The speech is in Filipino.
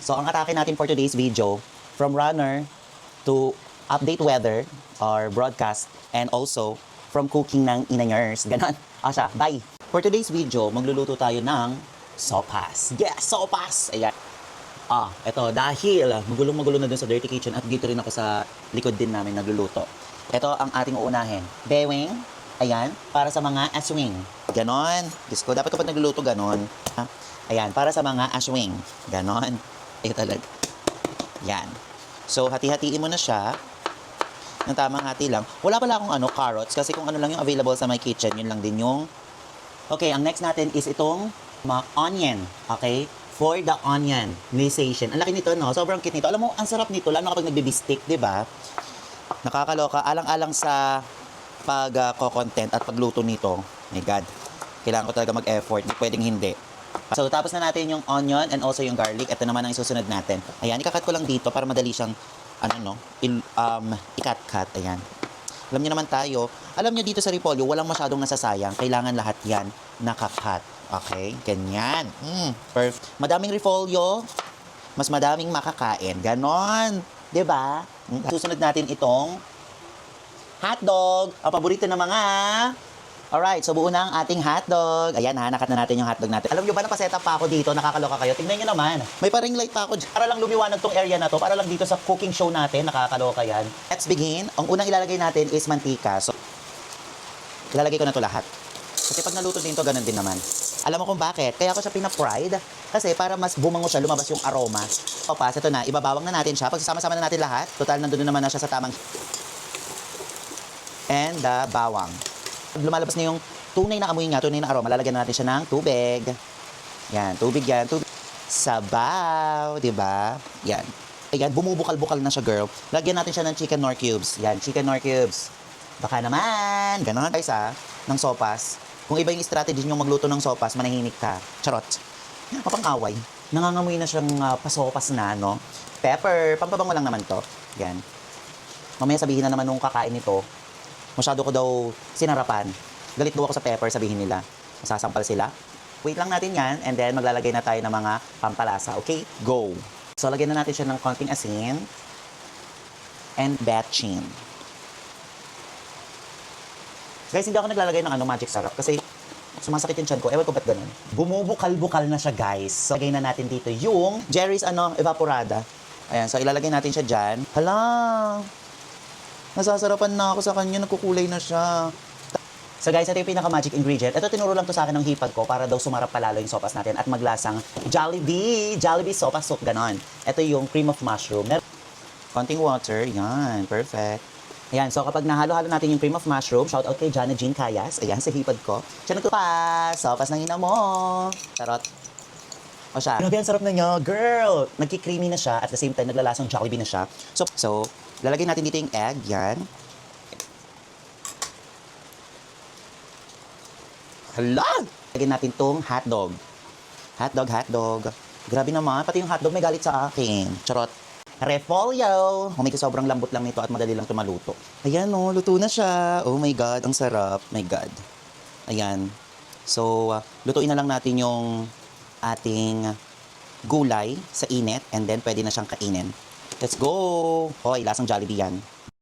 So, ang atake natin for today's video, from runner to update weather or broadcast, and also from cooking ng inanyers. Ganon. Asya, bye! For today's video, magluluto tayo ng sopas. Yes, sopas! Ayan. Ito, dahil magulo na dun sa dirty kitchen at dito rin ako sa likod din namin nagluluto. Ito ang ating uunahin. Bewing, ayan, para sa mga aswing. Ganon. Diyos ko, dapat kapag nagluluto ganon. Ayan, para sa mga aswing. Ganon. Ito talaga. Yan. So, hati-hatiin mo na siya. Ng tamang hati lang. Wala pala akong carrots kasi kung ano lang yung available sa my kitchen, yun lang din yung... Okay, ang next natin is itong mga onion. Okay? For the onion glisation. Ang laki nito, no? Sobrang cute nito. Alam mo, ang sarap nito, lalo kapag nagbe-bistik, di ba? Nakakaloka. Alang-alang sa pag-content at pagluto nito. My God. Kailangan ko talaga mag-effort. Di pwedeng hindi. So, tapos na natin yung onion and also yung garlic. Ito naman ang isusunod natin. Ayan, ikakat ko lang dito para madali siyang, ikat-cut. Ayan. Alam niyo naman tayo, alam niyo dito sa repolyo, walang masyadong nasasayang. Kailangan lahat yan nakakat. Okay? Ganyan. Perfect. Madaming repolyo, mas madaming makakain. Ganon. Diba? Susunod natin itong hotdog. Ang paborito ng mga... Alright, so buo na ang ating hotdog. Ayan ha, nakat na natin yung hotdog natin. Alam nyo ba, napaset up pa ako dito, nakakaloka kayo. Tingnan nyo naman. May pa-ring light pa ako dyan. Para lang lumiwanag tong area na to, para lang dito sa cooking show natin, nakakaloka yan. Let's begin. Ang unang ilalagay natin is mantika. So, ilalagay ko na to lahat. Kasi pag naluto din to, ganun din naman. Alam mo kung bakit? Kaya ako siya pina-fried. Kasi para mas bumango siya, lumabas yung aroma. Opas, ito na, ibabawang na natin siya. Pagsasama-sama na natin lahat, total nandun naman na siya sa tamang... And the bawang. Lumalabas na yung tunay na amoy niya, tunay na aroma, lalagyan natin siya ng tubig. Yan, tubig yan, tubig. Sabaw, di ba? Yan. Ayan, bumubukal-bukal na siya, girl. Lagyan natin siya ng chicken nor cubes. Yan, chicken nor cubes. Baka naman, gano'n guys ng sopas. Kung iba yung strategy nyo magluto ng sopas, manahimik ka. Charot. Mapang-away. Nangangamoy na siyang pasopas na, no? Pepper, pampabango lang naman to. Yan. Mamaya sabihin na naman nung kakain nito, masyado ko daw sinarapan. Galit daw ako sa pepper, sabihin nila. Masasampal sila. Wait lang natin yan, and then maglalagay na tayo ng mga pampalasa. Okay? Go! So, lagyan na natin siya ng konting asin and betchin. Guys, hindi ako naglalagay ng magic sarap kasi sumasakit yung tiyan ko. Ewan ko ba't ganun. Bumubukal-bukal na siya, guys. So, lagay na natin dito yung Jerry's evaporada. Ayan, so ilalagay natin siya dyan. Hala! Nasasarapan na ako sa kanya, nagkukulay na siya. So guys, ito yung pinaka-magic ingredient. Ito tinuro lang to sa akin ng hipag ko para daw sumarap palalo yung sopas natin at maglasang Jollibee sopas soup, ganon. Ito yung cream of mushroom. Konting water, yan, perfect. Ayan, so kapag nahalo-halo natin yung cream of mushroom, shout out kay Jana Jean Cayas, ayan, sa hipag ko. Siya nagtupas, sopas ng ina mo. Charot. O siya, grabe ang sarap na niya, girl! Nagki-creamy na siya, at the same time, naglalasang Jollibee na siya. So, lalagay natin dito yung egg, yan. Hala! Lagyan natin tong hotdog. Hotdog. Grabe naman, pati yung hotdog may galit sa akin. Charot. Repolyo! May sobrang lambot lang nito at madali lang tumaluto. Ayan o, luto na siya. Oh my God, ang sarap. My God. Ayan. So, lutuin na lang natin yung ating gulay sa init and then pwede na siyang kainin. Let's go! Hoy, lasang Jollibee yan.